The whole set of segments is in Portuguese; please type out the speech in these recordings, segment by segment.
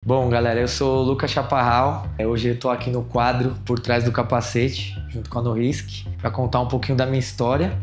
Bom, galera, eu sou o Lucas Chaparral. Hoje eu tô aqui no quadro Por Trás do Capacete, junto com a Norisk, para contar um pouquinho da minha história.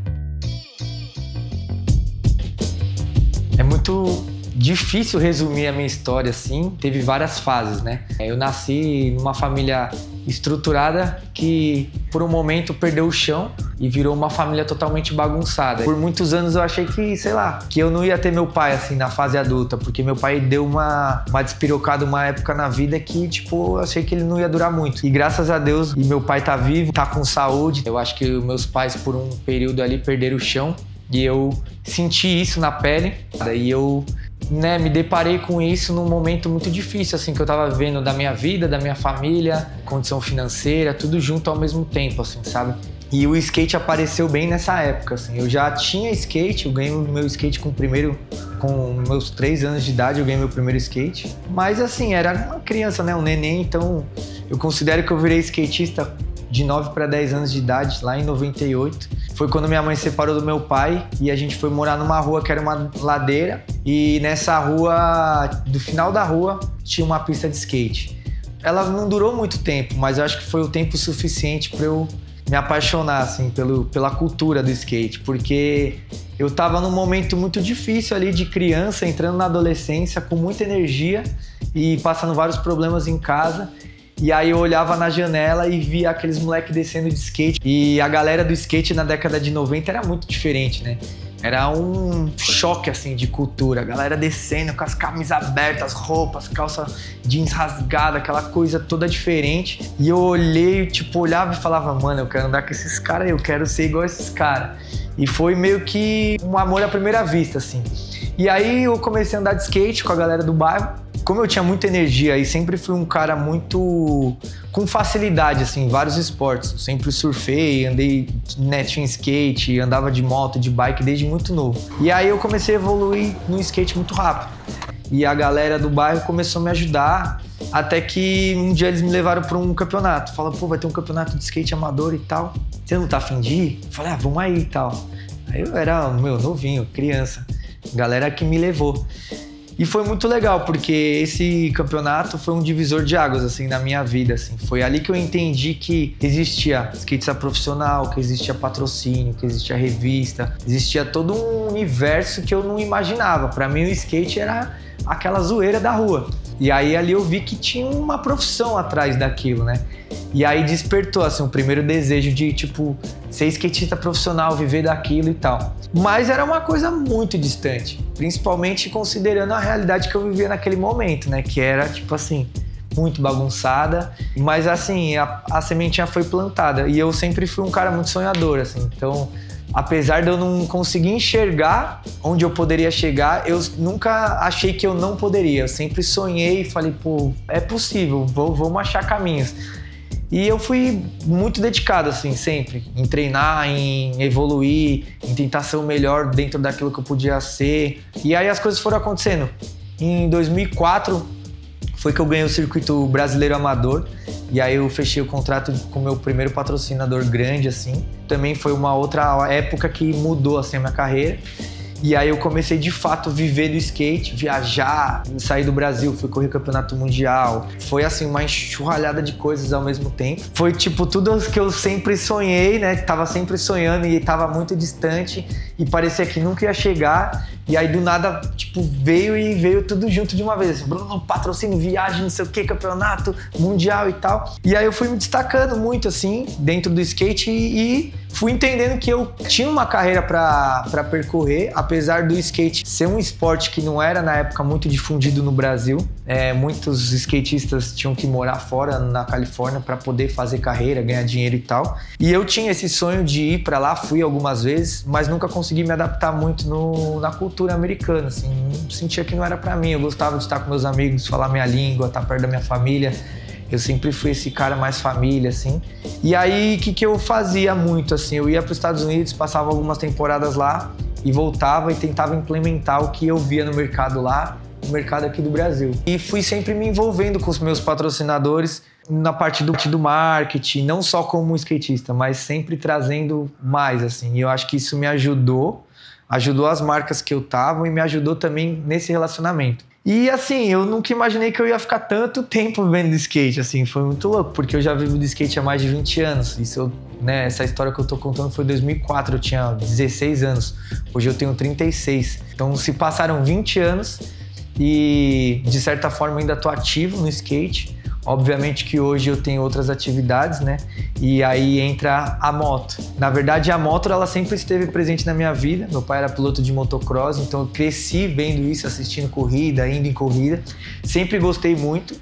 É muito difícil resumir a minha história assim, teve várias fases, né? Eu nasci numa família estruturada que por um momento perdeu o chão e virou uma família totalmente bagunçada. Por muitos anos eu achei que, sei lá, que eu não ia ter meu pai assim na fase adulta, porque meu pai deu uma despirocada uma época na vida que, tipo, eu achei que ele não ia durar muito. E graças a Deus, e meu pai tá vivo, tá com saúde. Eu acho que meus pais por um período ali perderam o chão e eu senti isso na pele. Daí eu me deparei com isso num momento muito difícil, assim, que eu tava vivendo da minha vida, da minha família, condição financeira, tudo junto ao mesmo tempo, assim, sabe? E o skate apareceu bem nessa época, assim. Eu já tinha skate, eu ganhei o meu skate com meus 3 anos de idade, eu ganhei meu primeiro skate. Mas, assim, era uma criança, né, um neném, então eu considero que eu virei skatista de 9 para 10 anos de idade, lá em 98. Foi quando minha mãe se separou do meu pai e a gente foi morar numa rua que era uma ladeira. E nessa rua, do final da rua, tinha uma pista de skate. Ela não durou muito tempo, mas eu acho que foi o tempo suficiente para eu me apaixonar, assim, pela cultura do skate. Porque eu tava num momento muito difícil ali de criança, entrando na adolescência, com muita energia e passando vários problemas em casa. E aí eu olhava na janela e via aqueles moleques descendo de skate. E a galera do skate na década de 90 era muito diferente, né? Era um choque, assim, de cultura. A galera descendo com as camisas abertas, roupas, calça jeans rasgada, aquela coisa toda diferente. E eu olhei, tipo, olhava e falava, mano, eu quero andar com esses caras aí, eu quero ser igual a esses caras. E foi meio que um amor à primeira vista, assim. E aí eu comecei a andar de skate com a galera do bairro. Como eu tinha muita energia e sempre fui um cara muito com facilidade, assim, em vários esportes. Eu sempre surfei, andei, né, tinha skate, andava de moto, de bike desde muito novo. E aí eu comecei a evoluir no skate muito rápido. E a galera do bairro começou a me ajudar, até que um dia eles me levaram para um campeonato. Falaram, pô, vai ter um campeonato de skate amador e tal. Você não tá afim de ir? Eu falei, vamos aí e tal. Aí eu era, novinho, criança. Galera que me levou. E foi muito legal, porque esse campeonato foi um divisor de águas, assim, na minha vida, assim. Foi ali que eu entendi que existia skatista profissional, que existia patrocínio, que existia revista, existia todo um universo que eu não imaginava. Pra mim, o skate era aquela zoeira da rua. E aí, ali eu vi que tinha uma profissão atrás daquilo, né? E aí despertou, assim, o primeiro desejo de, tipo, ser skatista profissional, viver daquilo e tal. Mas era uma coisa muito distante, principalmente considerando a realidade que eu vivia naquele momento, né? Que era, tipo assim, muito bagunçada. Mas, assim, a sementinha foi plantada. E eu sempre fui um cara muito sonhador, assim. Então, apesar de eu não conseguir enxergar onde eu poderia chegar, eu nunca achei que eu não poderia. Eu sempre sonhei e falei, pô, é possível, vamos achar caminhos. E eu fui muito dedicado, assim, sempre, em treinar, em evoluir, em tentar ser o melhor dentro daquilo que eu podia ser. E aí as coisas foram acontecendo. Em 2004 foi que eu ganhei o circuito brasileiro amador. E aí eu fechei o contrato com o meu primeiro patrocinador grande, assim. Também foi uma outra época que mudou, assim, a minha carreira. E aí eu comecei, de fato, a viver do skate, viajar, sair do Brasil, fui correr campeonato mundial. Foi, assim, uma enxurralhada de coisas ao mesmo tempo. Foi, tipo, tudo que eu sempre sonhei, né? Tava sempre sonhando e tava muito distante e parecia que nunca ia chegar. E aí, do nada, tipo, veio tudo junto de uma vez. Bruno, patrocínio, viagem, não sei o que, campeonato mundial e tal. E aí eu fui me destacando muito, assim, dentro do skate e fui entendendo que eu tinha uma carreira pra percorrer, apesar do skate ser um esporte que não era, na época, muito difundido no Brasil. Muitos skatistas tinham que morar fora, na Califórnia, para poder fazer carreira, ganhar dinheiro e tal. E eu tinha esse sonho de ir para lá, fui algumas vezes, mas nunca consegui me adaptar muito na cultura americana, assim. Sentia que não era para mim. Eu gostava de estar com meus amigos, falar minha língua, estar perto da minha família. Eu sempre fui esse cara mais família, assim. E aí, o que eu fazia muito, assim? Eu ia para os Estados Unidos, passava algumas temporadas lá e voltava e tentava implementar o que eu via no mercado lá, no mercado aqui do Brasil. E fui sempre me envolvendo com os meus patrocinadores na parte do marketing, não só como skatista, mas sempre trazendo mais, assim. E eu acho que isso me ajudou as marcas que eu tava e me ajudou também nesse relacionamento. E assim, eu nunca imaginei que eu ia ficar tanto tempo vivendo de skate, assim, foi muito louco, porque eu já vivo de skate há mais de 20 anos. Isso, né, essa história que eu tô contando foi em 2004, eu tinha 16 anos, hoje eu tenho 36. Então se passaram 20 anos e de certa forma eu ainda tô ativo no skate. Obviamente que hoje eu tenho outras atividades, né? E aí entra a moto. Na verdade, a moto ela sempre esteve presente na minha vida. Meu pai era piloto de motocross, então eu cresci vendo isso, assistindo corrida, indo em corrida. Sempre gostei muito.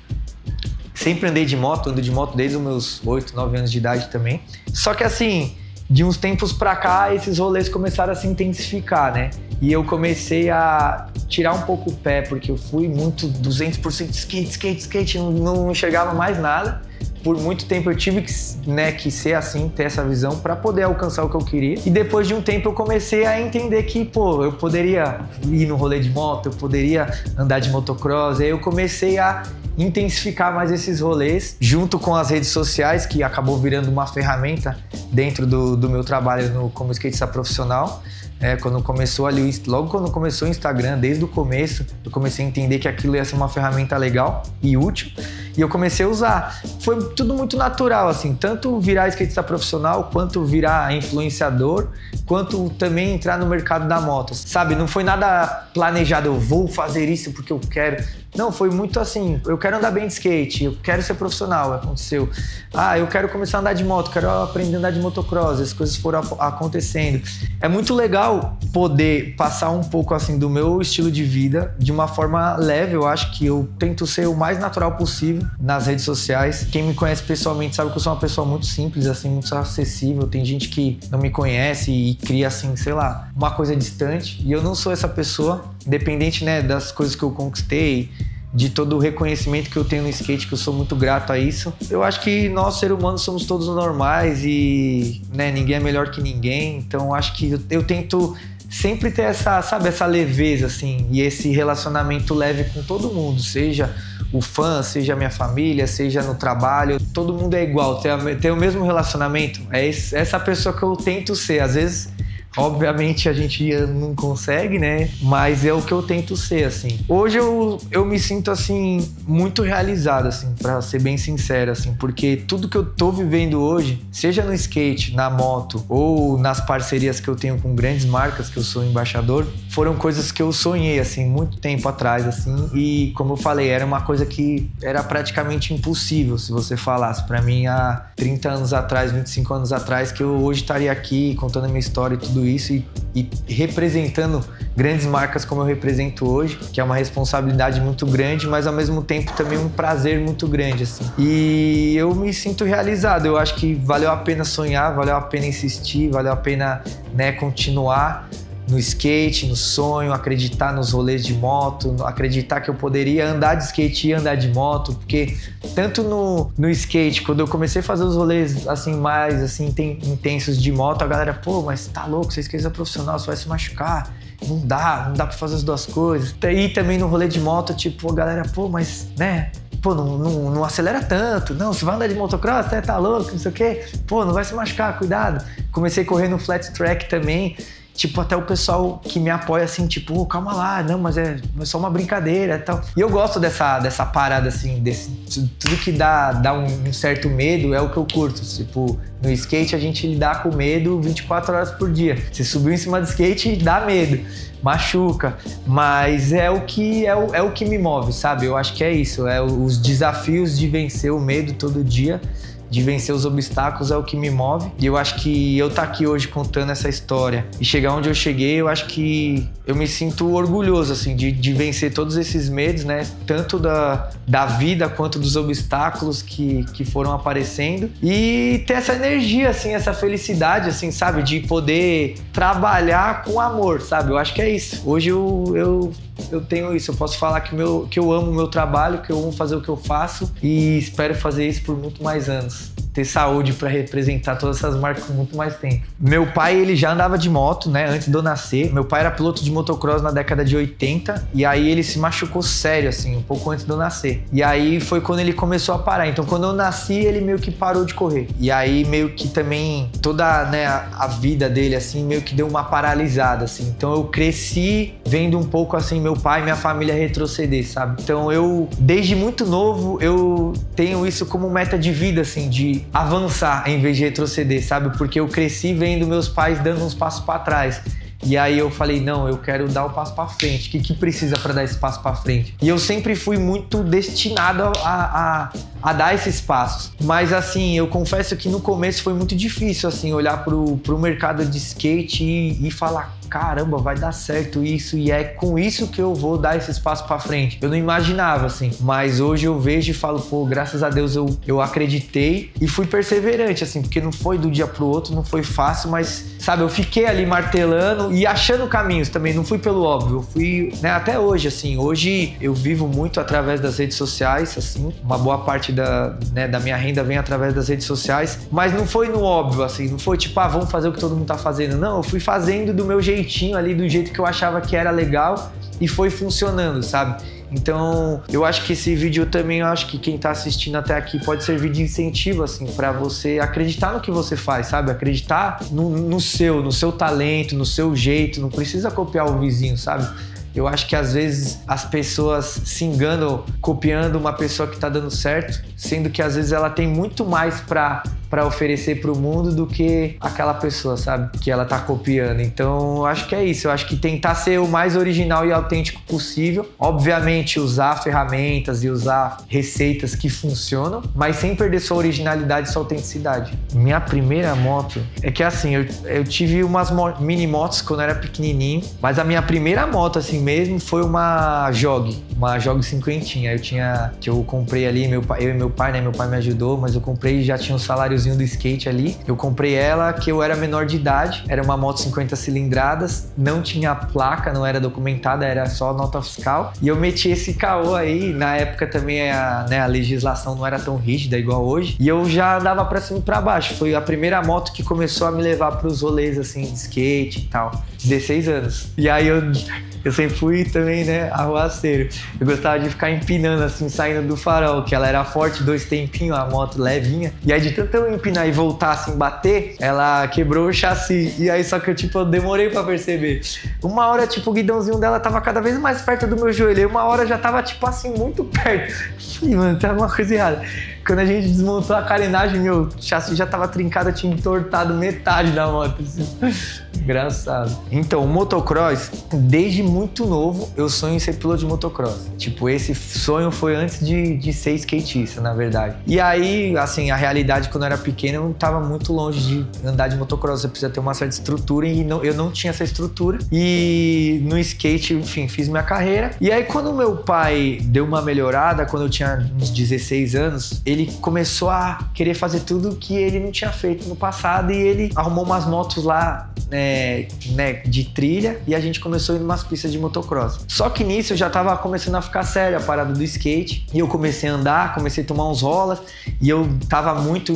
Sempre andei de moto, ando de moto desde os meus 8, 9 anos de idade também. Só que assim, de uns tempos pra cá, esses rolês começaram a se intensificar, né? E eu comecei a tirar um pouco o pé, porque eu fui muito 200% skate, não enxergava mais nada. Por muito tempo eu tive que ser assim, ter essa visão para poder alcançar o que eu queria. E depois de um tempo eu comecei a entender que, pô, eu poderia ir no rolê de moto, eu poderia andar de motocross. Aí eu comecei a intensificar mais esses rolês, junto com as redes sociais, que acabou virando uma ferramenta dentro do meu trabalho como skatista profissional. Quando começou ali, logo quando começou o Instagram, desde o começo, eu comecei a entender que aquilo ia ser uma ferramenta legal e útil, e eu comecei a usar. Foi tudo muito natural, assim, tanto virar skatista profissional, quanto virar influenciador, quanto também entrar no mercado da moto, sabe? Não foi nada planejado, eu vou fazer isso porque eu quero. Não, foi muito assim, eu quero andar bem de skate, eu quero ser profissional, aconteceu. Eu quero começar a andar de moto, quero aprender a andar de motocross, as coisas foram acontecendo. É muito legal poder passar um pouco assim do meu estilo de vida de uma forma leve. Eu acho que eu tento ser o mais natural possível nas redes sociais. Quem me conhece pessoalmente sabe que eu sou uma pessoa muito simples, assim, muito acessível. Tem gente que não me conhece e cria assim, sei lá, uma coisa distante. E eu não sou essa pessoa, independente, né, das coisas que eu conquistei, de todo o reconhecimento que eu tenho no skate, que eu sou muito grato a isso. Eu acho que nós, seres humanos, somos todos normais e, né, ninguém é melhor que ninguém. Então, acho que eu tento sempre ter essa, sabe, essa leveza, assim, e esse relacionamento leve com todo mundo, seja o fã, seja a minha família, seja no trabalho. Todo mundo é igual, tem o mesmo relacionamento. É essa pessoa que eu tento ser. Às vezes, obviamente a gente não consegue, né? Mas é o que eu tento ser, assim. Hoje eu me sinto, assim, muito realizado, assim, pra ser bem sincero, assim, porque tudo que eu tô vivendo hoje, seja no skate, na moto ou nas parcerias que eu tenho com grandes marcas, que eu sou embaixador, foram coisas que eu sonhei, assim, muito tempo atrás, assim, e como eu falei, era uma coisa que era praticamente impossível se você falasse pra mim há 30 anos atrás, 25 anos atrás, que eu hoje estaria aqui contando a minha história e tudo isso e representando grandes marcas como eu represento hoje, que é uma responsabilidade muito grande, mas ao mesmo tempo também um prazer muito grande, assim. E eu me sinto realizado. Eu acho que valeu a pena sonhar, valeu a pena insistir, valeu a pena, né, continuar no skate, no sonho, acreditar nos rolês de moto, acreditar que eu poderia andar de skate e andar de moto, porque tanto no skate, quando eu comecei a fazer os rolês assim mais assim intensos de moto, a galera, pô, mas tá louco, você é skatista profissional, você vai se machucar, não dá pra fazer as duas coisas. E também no rolê de moto, tipo, a galera, pô, mas, né, pô, não acelera tanto, não, você vai andar de motocross, tá louco, não sei o quê, pô, não vai se machucar, cuidado. Comecei a correr no flat track também. Tipo, até o pessoal que me apoia assim, tipo, oh, calma lá, não, mas é só uma brincadeira e tal. E eu gosto dessa parada, assim, tudo que dá um certo medo é o que eu curto. Tipo, no skate a gente lidar com medo 24 horas por dia. Você subiu em cima do skate, dá medo, machuca, mas é o que me move, sabe? Eu acho que é isso, os desafios de vencer o medo todo dia, de vencer os obstáculos é o que me move. E eu acho que eu estar aqui hoje contando essa história e chegar onde eu cheguei, eu acho que eu me sinto orgulhoso, assim, de vencer todos esses medos, né? Tanto da vida quanto dos obstáculos que foram aparecendo. E ter essa energia, assim, essa felicidade, assim, sabe? De poder trabalhar com amor, sabe? Eu acho que é isso. Hoje eu tenho isso, eu posso falar que eu amo o meu trabalho, que eu amo fazer o que eu faço e espero fazer isso por muito mais anos. ter saúde para representar todas essas marcas com muito mais tempo. Meu pai, ele já andava de moto, né, antes de eu nascer. Meu pai era piloto de motocross na década de 80 e aí ele se machucou sério, assim, um pouco antes de eu nascer. E aí foi quando ele começou a parar. Então, quando eu nasci, ele meio que parou de correr. E aí meio que também toda, né, a vida dele, assim, meio que deu uma paralisada, assim. Então, eu cresci vendo um pouco, assim, meu pai e minha família retroceder, sabe? Então, eu, desde muito novo, eu tenho isso como meta de vida, assim, de avançar em vez de retroceder, sabe? Porque eu cresci vendo meus pais dando uns passos para trás. E aí eu falei, não, eu quero dar o passo para frente. O que precisa para dar esse passo para frente? E eu sempre fui muito destinado a dar esses passos. Mas assim, eu confesso que no começo foi muito difícil, assim, olhar pro mercado de skate e falar, caramba, vai dar certo isso e é com isso que eu vou dar esses passos para frente. Eu não imaginava, assim, mas hoje eu vejo e falo, pô, graças a Deus eu acreditei e fui perseverante, assim, porque não foi do dia pro outro, não foi fácil, mas, sabe, eu fiquei ali martelando e achando caminhos também, não fui pelo óbvio, eu fui, né, até hoje, assim, hoje eu vivo muito através das redes sociais, assim, uma boa parte da minha renda vem através das redes sociais, mas não foi no óbvio, assim, não foi tipo, vamos fazer o que todo mundo tá fazendo, não, eu fui fazendo do meu jeitinho ali, do jeito que eu achava que era legal e foi funcionando, sabe? Então, eu acho que esse vídeo eu também acho que quem tá assistindo até aqui pode servir de incentivo, assim, pra você acreditar no que você faz, sabe? Acreditar no seu talento, no seu jeito, não precisa copiar o vizinho, sabe? Eu acho que às vezes as pessoas se enganam copiando uma pessoa que tá dando certo, sendo que às vezes ela tem muito mais pra oferecer pro mundo do que aquela pessoa, sabe? Que ela tá copiando. Então, eu acho que é isso. Eu acho que tentar ser o mais original e autêntico possível. Obviamente, usar ferramentas e usar receitas que funcionam, mas sem perder sua originalidade e sua autenticidade. Minha primeira moto é que, assim, eu tive umas mini motos quando eu era pequenininho, mas a minha primeira moto, assim mesmo, foi uma Jog 50. Que eu comprei ali, eu e meu pai, né? Meu pai me ajudou, mas eu comprei e já tinha um saláriozinho do skate ali. Eu comprei ela que eu era menor de idade, era uma moto 50 cilindradas, não tinha placa, não era documentada, era só nota fiscal. E eu meti esse caô aí, na época também a legislação não era tão rígida igual hoje, e eu já andava pra cima e pra baixo. Foi a primeira moto que começou a me levar pros rolês assim de skate e tal. 16 anos. E aí eu sempre fui também, né, arruaceiro. Eu gostava de ficar empinando assim, saindo do farol, que ela era forte, 2 tempinhos, a moto levinha. E aí de tanto eu empinar e voltar assim, bater, ela quebrou o chassi. E aí só que eu demorei pra perceber. Uma hora, tipo, o guidãozinho dela tava cada vez mais perto do meu joelho. E uma hora já tava, tipo assim, muito perto. Falei, mano, tem alguma coisa errada. Quando a gente desmontou a carenagem, meu chassi já tava trincado, eu tinha entortado metade da moto. Assim. Engraçado. Então, o motocross, desde muito novo, eu sonho em ser piloto de motocross. Tipo, esse sonho foi antes de ser skatista, na verdade. E aí, assim, a realidade, quando eu era pequeno, eu tava muito longe de andar de motocross. Você precisa ter uma certa estrutura e eu não tinha essa estrutura. E no skate, enfim, fiz minha carreira. E aí, quando meu pai deu uma melhorada, quando eu tinha uns 16 anos, ele começou a querer fazer tudo que ele não tinha feito no passado e ele arrumou umas motos lá, né, de trilha, e a gente começou a ir em umas pistas de motocross. Só que nisso eu já tava começando a ficar sério a parada do skate, e eu comecei a andar, comecei a tomar uns rolas, e eu tava muito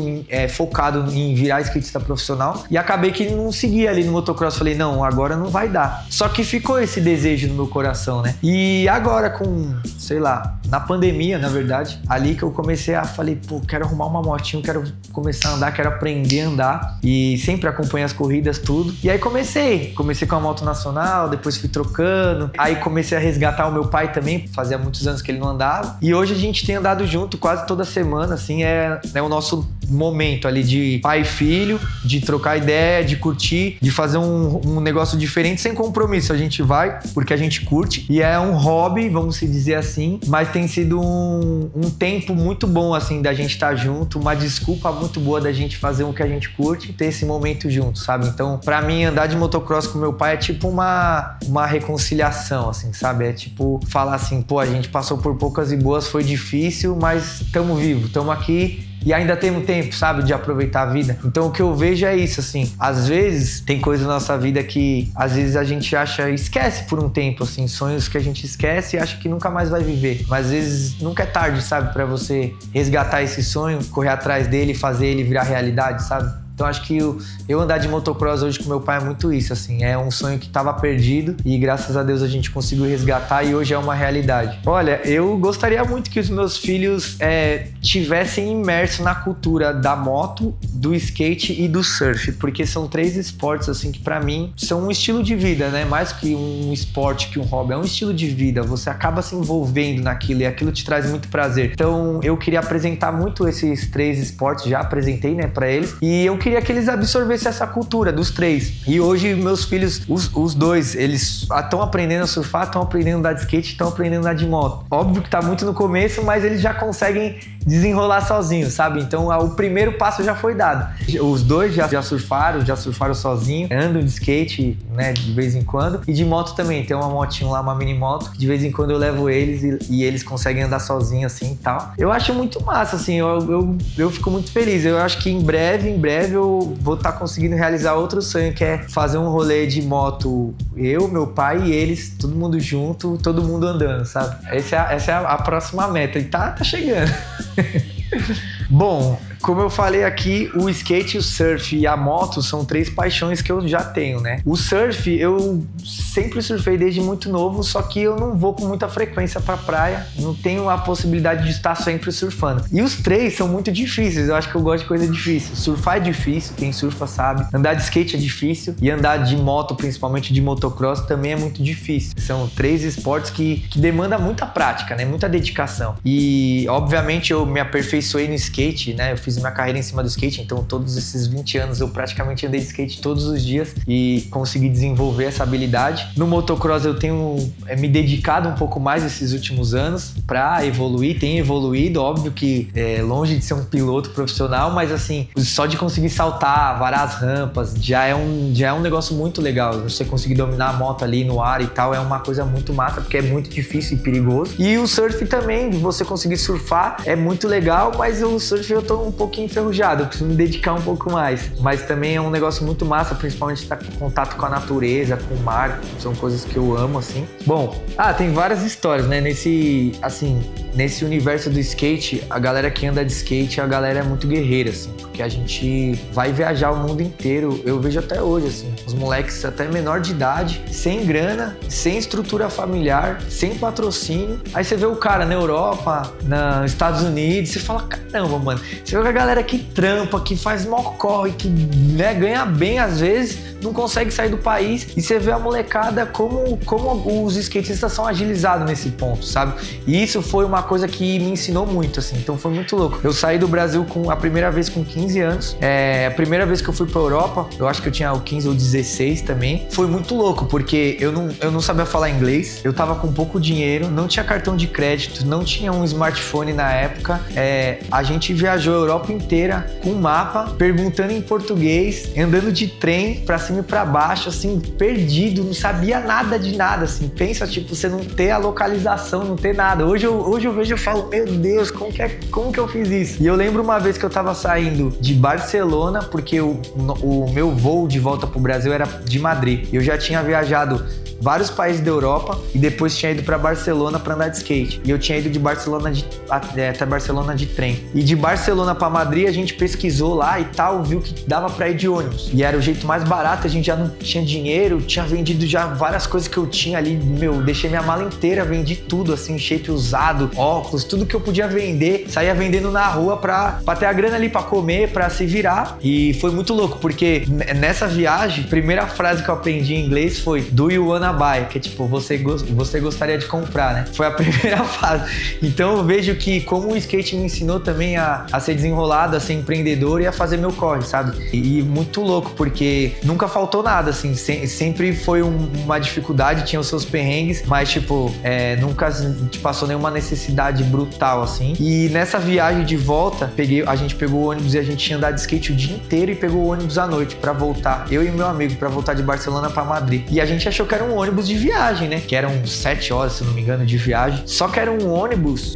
focado em virar skatista profissional, e acabei que não seguia ali no motocross. Falei, não, agora não vai dar. Só que ficou esse desejo no meu coração, né? E agora com, sei lá, na pandemia, na verdade, ali que eu comecei a falei, pô, quero arrumar uma motinha, quero começar a andar, quero aprender a andar, e sempre acompanho as corridas, tudo. E aí comecei com a moto nacional, depois fui trocando, aí comecei a resgatar o meu pai também, fazia muitos anos que ele não andava, e hoje a gente tem andado junto quase toda semana, assim, é o nosso momento ali de pai e filho, de trocar ideia, de curtir, de fazer um negócio diferente sem compromisso. A gente vai porque a gente curte, e é um hobby, vamos se dizer assim, mas tem sido um tempo muito bom, assim, da gente estar junto, uma desculpa muito boa da gente fazer o que a gente curte, ter esse momento junto, sabe? Então, pra mim, andar de motocross com meu pai é tipo uma reconciliação, assim, sabe? É tipo falar assim, pô, a gente passou por poucas e boas, foi difícil, mas tamo vivo, tamo aqui e ainda temos tempo, sabe, de aproveitar a vida. Então o que eu vejo é isso, assim, às vezes tem coisas na nossa vida que às vezes a gente esquece por um tempo, assim, sonhos que a gente esquece e acha que nunca mais vai viver, mas às vezes nunca é tarde, sabe, pra você resgatar esse sonho, correr atrás dele e fazer ele virar realidade, sabe? Então acho que eu andar de motocross hoje com meu pai é muito isso, assim, é um sonho que estava perdido e graças a Deus a gente conseguiu resgatar e hoje é uma realidade. Olha, eu gostaria muito que os meus filhos tivessem imerso na cultura da moto, do skate e do surf, porque são 3 esportes, assim, que pra mim são um estilo de vida, né? Mais que um esporte, que um hobby, é um estilo de vida, você acaba se envolvendo naquilo e aquilo te traz muito prazer. Então eu queria apresentar muito esses 3 esportes, já apresentei, né, pra eles, e eu queria que eles absorvessem essa cultura dos 3. E hoje meus filhos, os 2, eles estão aprendendo a surfar, estão aprendendo a andar de skate, estão aprendendo a andar de moto. Óbvio que tá muito no começo, mas eles já conseguem desenrolar sozinhos, sabe? Então o primeiro passo já foi dado. Os 2 já surfaram sozinhos, andam de skate, né, de vez em quando, e de moto também. Tem uma motinho lá, uma mini moto, que de vez em quando eu levo eles e eles conseguem andar sozinhos assim e tal. Eu acho muito massa, assim, eu fico muito feliz. Eu acho que em breve eu vou estar conseguindo realizar outro sonho, que é fazer um rolê de moto, eu, meu pai e eles, todo mundo junto, todo mundo andando, sabe? Essa é a próxima meta e tá chegando. Bom, como eu falei aqui, o skate, o surf e a moto são 3 paixões que eu já tenho, né? O surf, eu sempre surfei desde muito novo, só que eu não vou com muita frequência pra praia, não tenho a possibilidade de estar sempre surfando. E os 3 são muito difíceis, eu acho que eu gosto de coisa difícil. Surfar é difícil, quem surfa sabe. Andar de skate é difícil e andar de moto, principalmente de motocross, também é muito difícil. São 3 esportes que demandam muita prática, né? Muita dedicação. E, obviamente, eu me aperfeiçoei no skate, né? Eu fiz minha carreira em cima do skate, então todos esses 20 anos eu praticamente andei de skate todos os dias e consegui desenvolver essa habilidade. No motocross eu tenho me dedicado um pouco mais esses últimos anos para evoluir, tenho evoluído, óbvio que longe de ser um piloto profissional, mas assim, só de conseguir saltar, varar as rampas, já é um negócio muito legal. Você conseguir dominar a moto ali no ar e tal, é uma coisa muito massa, porque é muito difícil e perigoso. E o surf também, de você conseguir surfar, é muito legal, mas o surf eu tô um pouquinho enferrujado, eu preciso me dedicar um pouco mais. Mas também é um negócio muito massa, principalmente estar em contato com a natureza, com o mar, são coisas que eu amo, assim. Bom, tem várias histórias, né? Nesse universo do skate, a galera que anda de skate, a galera é muito guerreira, assim, porque a gente vai viajar o mundo inteiro. Eu vejo até hoje, assim, os moleques até menor de idade, sem grana, sem estrutura familiar, sem patrocínio. Aí você vê o cara na Europa, nos Estados Unidos, você fala, caramba, mano, você vê que a galera que trampa, que faz mó corre, que, né, ganha bem às vezes, não consegue sair do país, e você vê a molecada como os skatistas são agilizados nesse ponto, sabe? E isso foi uma coisa que me ensinou muito, assim, então foi muito louco. Eu saí do Brasil a primeira vez com 15 anos, a primeira vez que eu fui pra Europa, eu acho que eu tinha 15 ou 16 também, foi muito louco, porque eu não sabia falar inglês, eu tava com pouco dinheiro, não tinha cartão de crédito, não tinha um smartphone na época, a gente viajou a Europa inteira com mapa, perguntando em português, andando de trem pra cima e pra baixo, assim, perdido, não sabia nada de nada, assim, pensa, tipo, você não ter a localização, não ter nada. Hoje eu vejo e falo, meu Deus, como que eu fiz isso? E eu lembro uma vez que eu tava saindo de Barcelona, porque o meu voo de volta pro Brasil era de Madrid. Eu já tinha viajado vários países da Europa e depois tinha ido pra Barcelona pra andar de skate. E eu tinha ido de Barcelona até Barcelona de trem. E de Barcelona pra Madrid a gente pesquisou lá e tal, viu que dava pra ir de ônibus. E era o jeito mais barato, a gente já não tinha dinheiro, tinha vendido já várias coisas que eu tinha ali, deixei minha mala inteira, vendi tudo, assim, shape usado, óculos, tudo que eu podia vender, saía vendendo na rua pra ter a grana ali pra comer, pra se virar. E foi muito louco, porque nessa viagem, a primeira frase que eu aprendi em inglês foi "Do you wanna buy?", que é tipo, você gostaria de comprar, né? Foi a primeira fase. Então eu vejo que como o skate me ensinou também a ser desenrolado, a ser empreendedor e a fazer meu corre, sabe? E muito louco, porque nunca faltou nada, assim, sempre foi uma dificuldade, tinha os seus perrengues, mas tipo, nunca te passou nenhuma necessidade brutal, assim. E nessa viagem de volta, a gente pegou o ônibus e a gente tinha andado de skate o dia inteiro e pegou o ônibus à noite pra voltar, eu e meu amigo, pra voltar de Barcelona pra Madrid. E a gente achou que era um ônibus de viagem, né? Que eram 7 horas, se não me engano, de viagem. Só que era um ônibus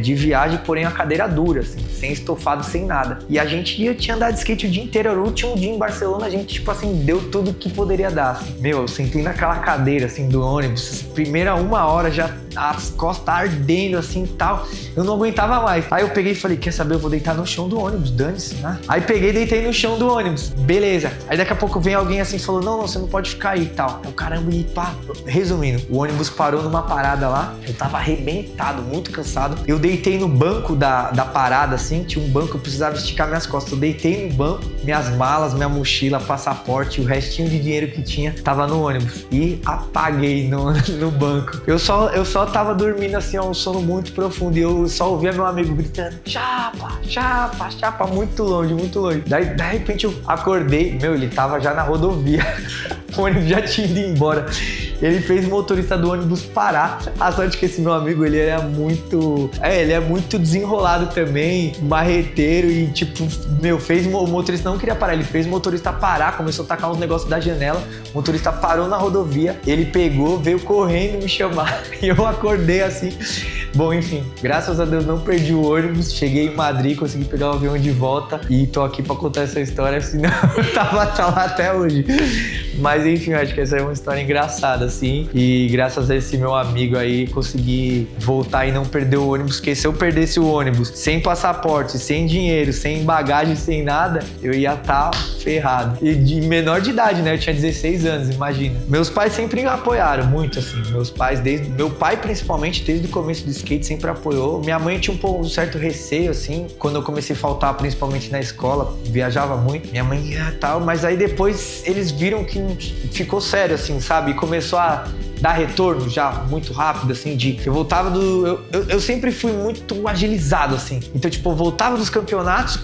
de viagem, porém a cadeira dura, assim, sem estofado, sem nada. E a gente tinha andado de skate o dia inteiro. Era o último dia em Barcelona, a gente, tipo assim, deu tudo que poderia dar. Assim. Meu, eu sentei naquela cadeira, assim, do ônibus. Primeira 1 hora já as costas ardendo, assim, tal. Eu não aguentava mais. Aí eu peguei e falei, quer saber, eu vou deitar no chão do ônibus, dane-se, né? Aí peguei e deitei no chão do ônibus. Beleza. Aí daqui a pouco vem alguém assim e falou, não, você não pode ficar aí e tal. Eu, caramba, e pá. Resumindo, o ônibus parou numa parada lá. Eu tava arrebentado, muito cansado. Eu deitei no banco da parada, assim. Tinha um banco, eu precisava esticar minhas costas. Eu deitei no banco, minhas malas, minha mochila, passaporte, o restinho de dinheiro que tinha, tava no ônibus. E apaguei no banco. Eu só tava dormindo assim, ó, um sono muito profundo. E eu só ouvia meu amigo gritando, chapa, chapa, chapa, muito longe, muito longe. Daí, de repente, eu acordei. Meu, ele tava já na rodovia. O ônibus já tinha ido embora. Ele fez o motorista do ônibus parar. A sorte que esse meu amigo, ele é muito desenrolado também, marreteiro e tipo, meu, o motorista não queria parar, ele fez o motorista parar, começou a tacar uns negócios da janela, o motorista parou na rodovia, ele pegou, veio correndo me chamar e eu acordei assim. Bom, enfim, graças a Deus não perdi o ônibus, cheguei em Madrid, consegui pegar o avião de volta e tô aqui pra contar essa história, senão eu tava lá até hoje. Mas enfim, acho que essa é uma história engraçada, assim, e graças a esse meu amigo aí, consegui voltar e não perder o ônibus, porque se eu perdesse o ônibus sem passaporte, sem dinheiro, sem bagagem, sem nada, eu ia estar ferrado. E de menor de idade, né? Eu tinha 16 anos, imagina. Meus pais sempre me apoiaram muito, assim, meu pai principalmente, desde o começo do skate, sempre apoiou. Minha mãe tinha um certo receio, assim, quando eu comecei a faltar, principalmente na escola, viajava muito, minha mãe ia tal, mas aí depois eles viram que ficou sério, assim, sabe? E começou a dar retorno já muito rápido, assim, eu voltava eu sempre fui muito agilizado, assim. Então, tipo, eu voltava dos campeonatos,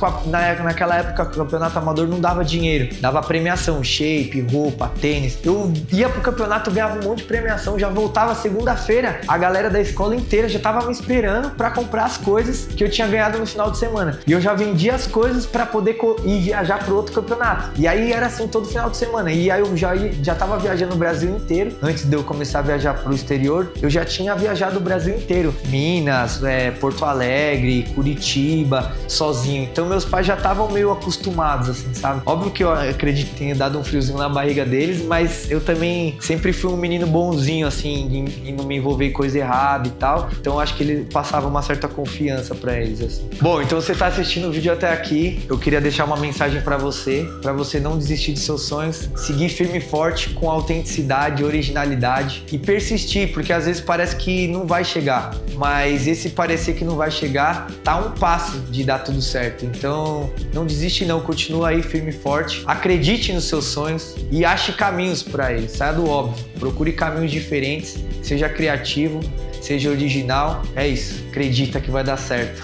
naquela época o campeonato amador não dava dinheiro, dava premiação, shape, roupa, tênis. Eu ia pro campeonato, ganhava um monte de premiação, já voltava segunda-feira, a galera da escola inteira já tava me esperando pra comprar as coisas que eu tinha ganhado no final de semana. E eu já vendia as coisas pra poder ir viajar pro outro campeonato. E aí era assim todo final de semana. E aí eu já tava viajando o Brasil inteiro, antes de eu começar a viajar pro exterior, eu já tinha viajado o Brasil inteiro. Minas, Porto Alegre, Curitiba, sozinho. Então meus pais já estavam meio acostumados, assim, sabe? Óbvio que eu acredito que tenha dado um friozinho na barriga deles, mas eu também sempre fui um menino bonzinho, assim, em não me envolver em coisa errada e tal. Então acho que ele passava uma certa confiança pra eles, assim. Bom, então você tá assistindo o vídeo até aqui. Eu queria deixar uma mensagem pra você não desistir de seus sonhos, seguir firme e forte com autenticidade, originalidade e persistir, porque às vezes parece que não vai chegar, mas esse parecer que não vai chegar tá a um passo de dar tudo certo. Então não desiste não, continua aí firme e forte, acredite nos seus sonhos e ache caminhos para eles, saia do óbvio, procure caminhos diferentes, seja criativo, seja original, é isso, acredita que vai dar certo.